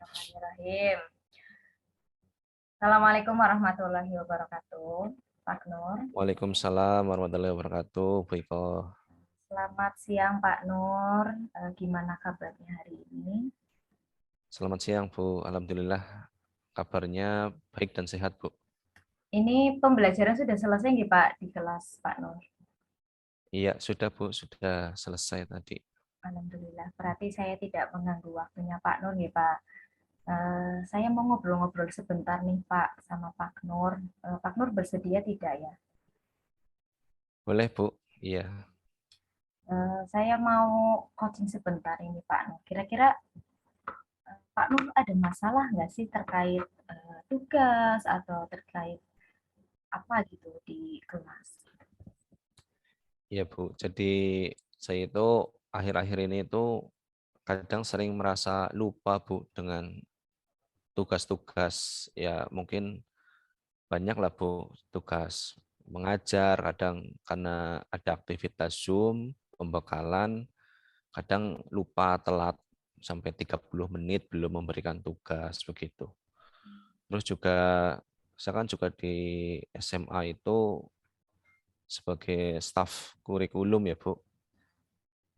Bismillahirrahmanirrahim. Assalamualaikum warahmatullahi wabarakatuh, Pak Nur. Waalaikumsalam warahmatullahi wabarakatuh, Bu Iko. Selamat siang, Pak Nur. Gimana kabarnya hari ini? Selamat siang, Bu. Alhamdulillah kabarnya baik dan sehat, Bu. Ini pembelajaran sudah selesai nggih, Pak, di kelas Pak Nur? Iya, sudah, Bu. Sudah selesai tadi. Alhamdulillah. Berarti saya tidak mengganggu waktunya Pak Nur nggih, Pak. Saya mau ngobrol-ngobrol sebentar nih, Pak, sama Pak Nur. Pak Nur bersedia tidak ya? Boleh, Bu? Iya. Saya mau coaching sebentar ini, Pak Nur. Kira-kira Pak Nur ada masalah nggak sih terkait tugas atau terkait apa gitu di kelas? Iya, Bu. Jadi saya itu akhir-akhir ini itu kadang sering merasa lupa, Bu, dengan tugas-tugas. Ya, mungkin banyak lah, Bu, tugas mengajar, kadang karena ada aktivitas Zoom, pembekalan, kadang lupa telat sampai 30 menit belum memberikan tugas begitu. Terus juga saya kan juga di SMA itu sebagai staf kurikulum ya, Bu.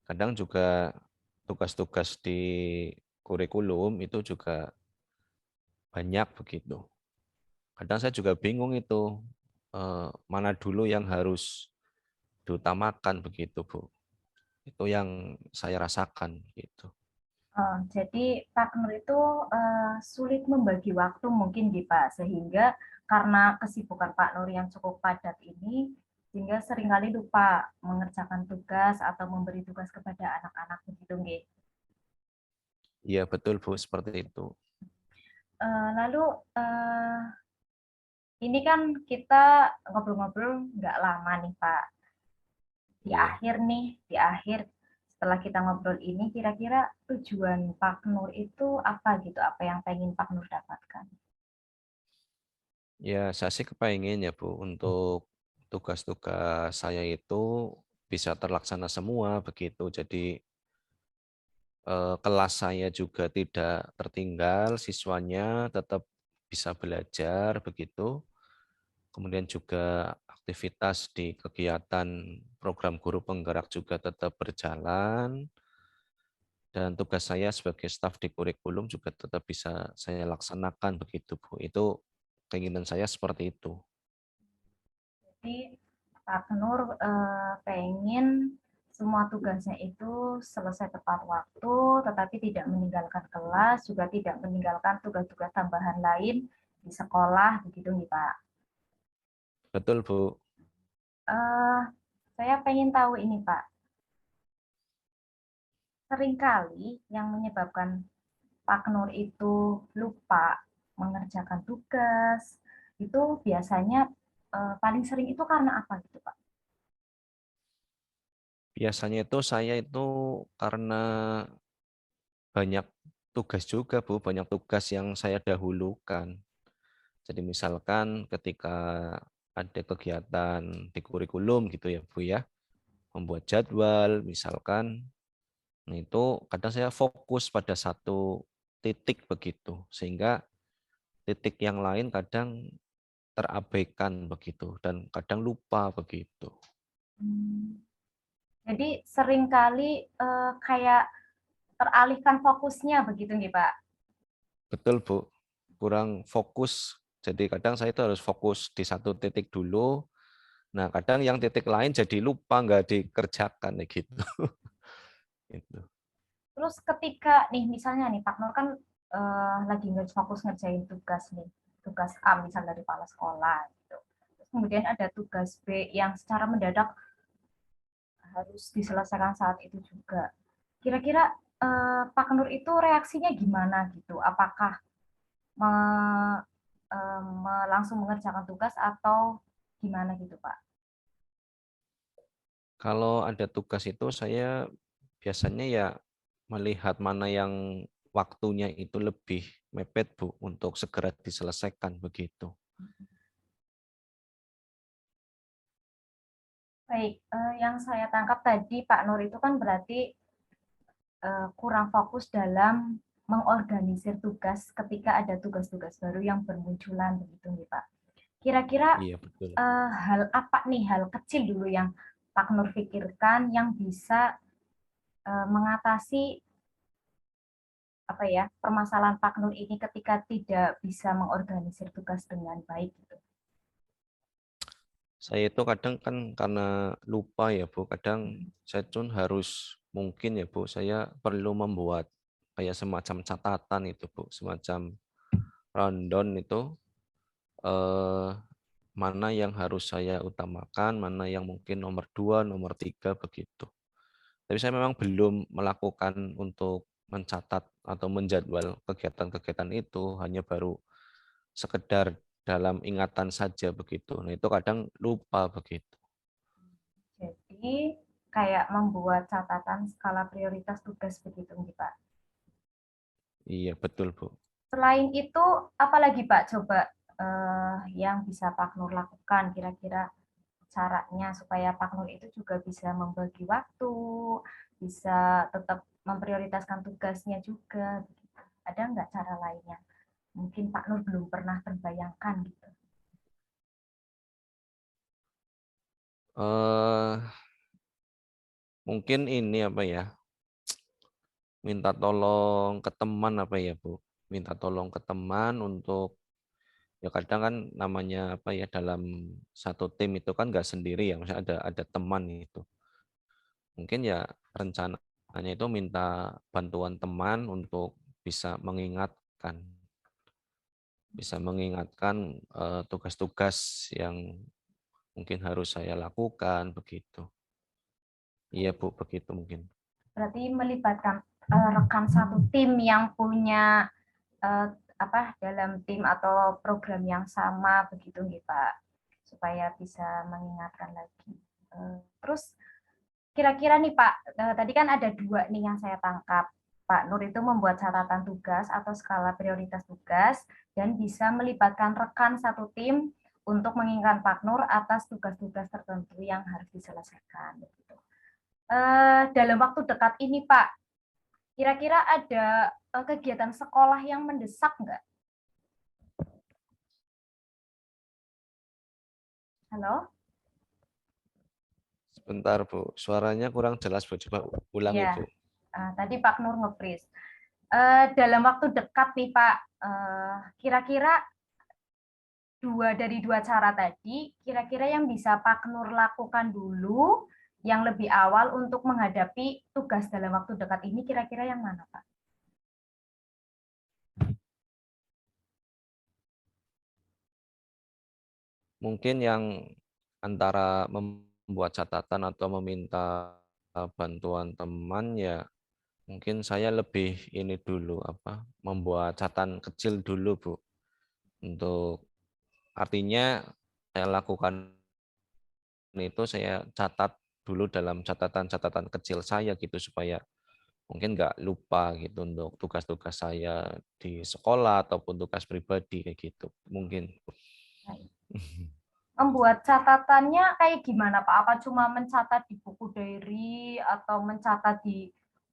Kadang juga tugas-tugas di kurikulum itu juga banyak begitu. Kadang saya juga bingung itu mana dulu yang harus diutamakan begitu, Bu. Itu yang saya rasakan gitu. Jadi Pak Nur itu sulit membagi waktu mungkin di Pak, sehingga karena kesibukan Pak Nur yang cukup padat ini, sehingga seringkali lupa mengerjakan tugas atau memberi tugas kepada anak-anak begitu nggih. Iya betul, Bu, seperti itu. Lalu eh, ini kan kita ngobrol-ngobrol nggak lama nih Pak. Di Iya. akhir nih, di akhir setelah kita ngobrol ini, kira-kira tujuan Pak Nur itu apa gitu? Apa yang pengen Pak Nur dapatkan? Ya, saya sih kepengen ya, Bu, untuk tugas-tugas saya itu bisa terlaksana semua begitu. Jadi kelas saya juga tidak tertinggal, siswanya tetap bisa belajar begitu. Kemudian juga aktivitas di kegiatan program guru penggerak juga tetap berjalan. Dan tugas saya sebagai staf di kurikulum juga tetap bisa saya laksanakan begitu, Bu. Itu keinginan saya seperti itu. Jadi Pak Nur pengen semua tugasnya itu selesai tepat waktu, tetapi tidak meninggalkan kelas, juga tidak meninggalkan tugas-tugas tambahan lain di sekolah, begitu nih Pak. Betul, Bu. Eh, saya pengen tahu ini Pak, seringkali yang menyebabkan Pak Nur itu lupa mengerjakan tugas, itu biasanya paling sering itu karena apa gitu Pak? Biasanya itu saya itu karena banyak tugas juga, Bu, banyak tugas yang saya dahulukan. Jadi misalkan ketika ada kegiatan di kurikulum gitu ya, Bu ya, membuat jadwal misalkan, nah itu kadang saya fokus pada satu titik begitu, sehingga titik yang lain kadang terabaikan begitu dan kadang lupa begitu. Hmm. Jadi seringkali kayak teralihkan fokusnya begitu nih Pak. Betul, Bu. Kurang fokus. Jadi kadang saya itu harus fokus di satu titik dulu. Nah, kadang yang titik lain jadi lupa, nggak dikerjakan kayak gitu. Gitu. Terus ketika nih misalnya nih Pak Nur kan lagi fokus ngerjain tugas nih, tugas A misalnya dari kepala sekolah gitu. Terus kemudian ada tugas B yang secara mendadak harus diselesaikan saat itu juga. Kira-kira Pak Nur itu reaksinya gimana gitu? Apakah me, langsung mengerjakan tugas atau gimana gitu Pak? Kalau ada tugas itu saya biasanya ya melihat mana yang waktunya itu lebih mepet, Bu, untuk segera diselesaikan begitu. Baik, yang saya tangkap tadi Pak Nur itu kan berarti kurang fokus dalam mengorganisir tugas ketika ada tugas-tugas baru yang bermunculan begitu nih Pak. Kira-kira Iya, betul. hal apa nih, hal kecil dulu yang Pak Nur pikirkan yang bisa mengatasi apa ya permasalahan Pak Nur ini ketika tidak bisa mengorganisir tugas dengan baik gitu. Saya itu kadang kan karena lupa ya Bu, kadang saya pun harus mungkin ya Bu, saya perlu membuat kayak semacam catatan itu Bu, semacam rundown itu eh, mana yang harus saya utamakan, mana yang mungkin nomor 2, nomor 3 begitu. Tapi saya memang belum melakukan untuk mencatat atau menjadwal kegiatan-kegiatan itu, hanya baru sekedar dalam ingatan saja begitu. Nah, itu kadang lupa begitu. Jadi kayak membuat catatan skala prioritas tugas begitu nih Pak. Iya, betul, Bu. Selain itu, apalagi Pak coba yang bisa Pak Nur lakukan kira-kira caranya supaya Pak Nur itu juga bisa membagi waktu, bisa tetap memprioritaskan tugasnya juga. Ada nggak cara lainnya? Mungkin Pak Nur belum pernah terbayangkan gitu. Eh, mungkin ini apa ya? Minta tolong ke teman apa ya, Bu? Minta tolong ke teman untuk ya kadang kan namanya apa ya dalam satu tim itu kan nggak sendiri ya, maksudnya ada teman itu. Mungkin ya rencananya itu minta bantuan teman untuk bisa mengingatkan tugas-tugas yang mungkin harus saya lakukan begitu. Iya Bu, begitu mungkin. Berarti melibatkan rekan satu tim yang punya eh, apa dalam tim atau program yang sama begitu nih Pak, supaya bisa mengingatkan lagi. Terus kira-kira nih Pak, tadi kan ada dua nih yang saya tangkap. Pak Nur itu membuat catatan tugas atau skala prioritas tugas dan bisa melibatkan rekan satu tim untuk mengingatkan Pak Nur atas tugas-tugas tertentu yang harus diselesaikan. Begitu. Dalam waktu dekat ini Pak, kira-kira ada kegiatan sekolah yang mendesak nggak? Halo? Sebentar Bu, suaranya kurang jelas Bu. Coba ulangi Ya, Bu. tadi Pak Nur nge-freeze. Dalam waktu dekat nih Pak, kira-kira dari dua cara tadi, kira-kira yang bisa Pak Nur lakukan dulu yang lebih awal untuk menghadapi tugas dalam waktu dekat ini, kira-kira yang mana Pak? Mungkin yang antara membuat catatan atau meminta bantuan teman ya mungkin saya lebih ini dulu apa membuat catatan kecil dulu Bu. Untuk artinya saya lakukan itu saya catat dulu dalam catatan-catatan kecil saya gitu supaya mungkin nggak lupa gitu untuk tugas-tugas saya di sekolah ataupun tugas pribadi kayak gitu mungkin. Membuat catatannya kayak gimana Pak? Apa cuma mencatat di buku diary atau mencatat di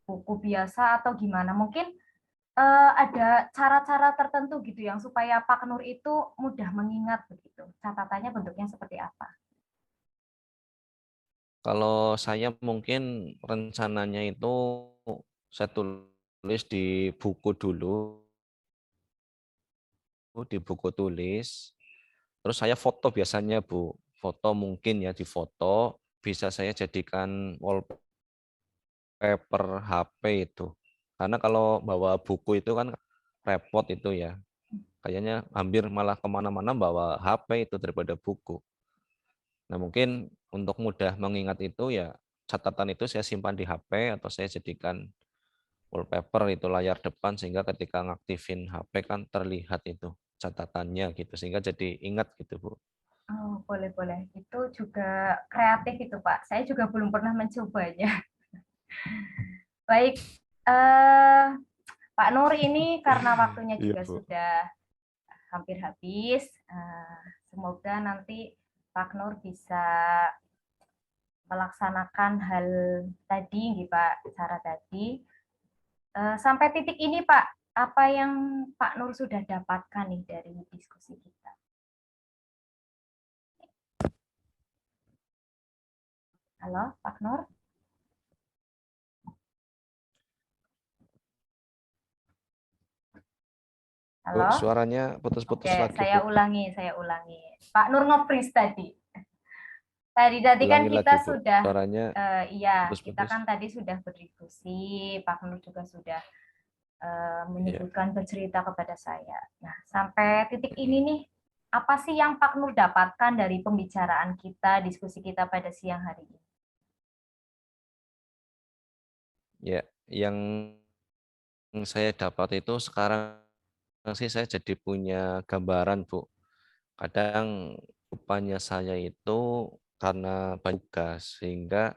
buku biasa atau gimana? Mungkin ada cara-cara tertentu gitu yang supaya Pak Nur itu mudah mengingat begitu. Catatannya bentuknya seperti apa? Kalau saya mungkin rencananya itu saya tulis di buku dulu, di buku tulis. Terus saya foto biasanya, Bu. Foto mungkin ya di foto bisa saya jadikan wallpaper HP itu. Karena kalau bawa buku itu kan repot itu ya. Kayaknya hampir malah kemana-mana bawa HP itu daripada buku. Nah mungkin untuk mudah mengingat itu ya catatan itu saya simpan di HP atau saya jadikan wallpaper itu layar depan sehingga ketika ngaktifin HP kan terlihat itu catatannya gitu sehingga jadi ingat gitu Bu. Oh, boleh-boleh. Itu juga kreatif itu, Pak. Saya juga belum pernah mencobanya. Baik, eh, Pak Nur ini karena waktunya Iya juga Bu. sudah hampir habis. Semoga nanti Pak Nur bisa melaksanakan hal tadi, Pak, cara tadi. Sampai titik ini, Pak. apa yang Pak Nur sudah dapatkan nih dari diskusi kita? Halo, Pak Nur? Bu, Halo? suaranya putus-putus Oke, lagi, Bu. saya ulangi. Pak Nur nge-freeze tadi. Tadi kan Ulangi lagi, kita Bu. sudah, Suaranya iya, kita putus-putus. kan tadi sudah berdiskusi, Pak Nur juga sudah Iya. menyebutkan bercerita kepada saya. Nah, sampai titik ini Mm. nih, apa sih yang Pak Nur dapatkan dari pembicaraan kita, diskusi kita pada siang hari ini? Ya, yang saya dapat itu sekarang sih saya jadi punya gambaran, Bu. Kadang rupanya saya itu karena banyak tugas sehingga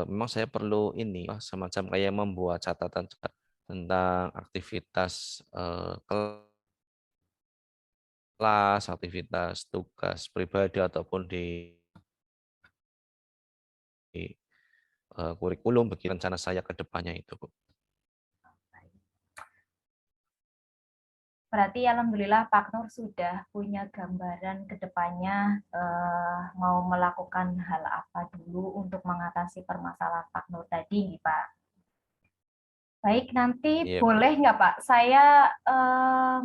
memang saya perlu ini semacam kayak membuat catatan tentang aktivitas kelas, aktivitas tugas pribadi ataupun di kurikulum bagi rencana saya ke depannya itu, Bu. Berarti alhamdulillah Pak Nur sudah punya gambaran ke depannya mau melakukan hal apa dulu untuk mengatasi permasalahan Pak Nur tadi, Pak. Baik, nanti Iya, Bu. boleh nggak Pak, saya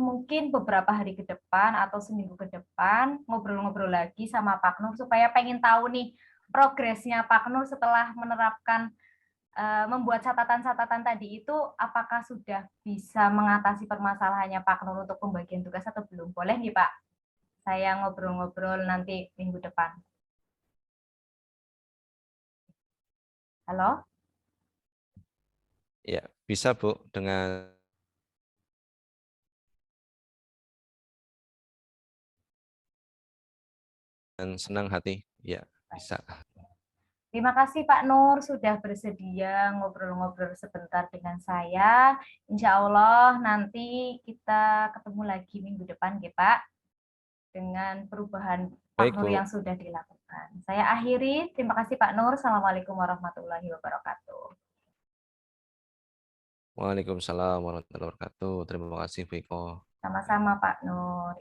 mungkin beberapa hari ke depan atau seminggu ke depan ngobrol-ngobrol lagi sama Pak Nur supaya pengen tahu nih progresnya Pak Nur setelah menerapkan membuat catatan-catatan tadi itu apakah sudah bisa mengatasi permasalahannya Pak Nur untuk pembagian tugas atau belum? Boleh nih Pak, saya ngobrol-ngobrol nanti minggu depan. Halo? Ya, bisa, Bu, dengan senang hati. Ya, bisa. Terima kasih Pak Nur sudah bersedia ngobrol-ngobrol sebentar dengan saya. Insya Allah nanti kita ketemu lagi minggu depan ya Pak, dengan perubahan Pak Baik, Nur yang Bu. sudah dilakukan. Saya akhiri, terima kasih Pak Nur. Assalamualaikum warahmatullahi wabarakatuh. Waalaikumsalam warahmatullahi wabarakatuh. Terima kasih, Bu Iko. Sama-sama Pak Nur.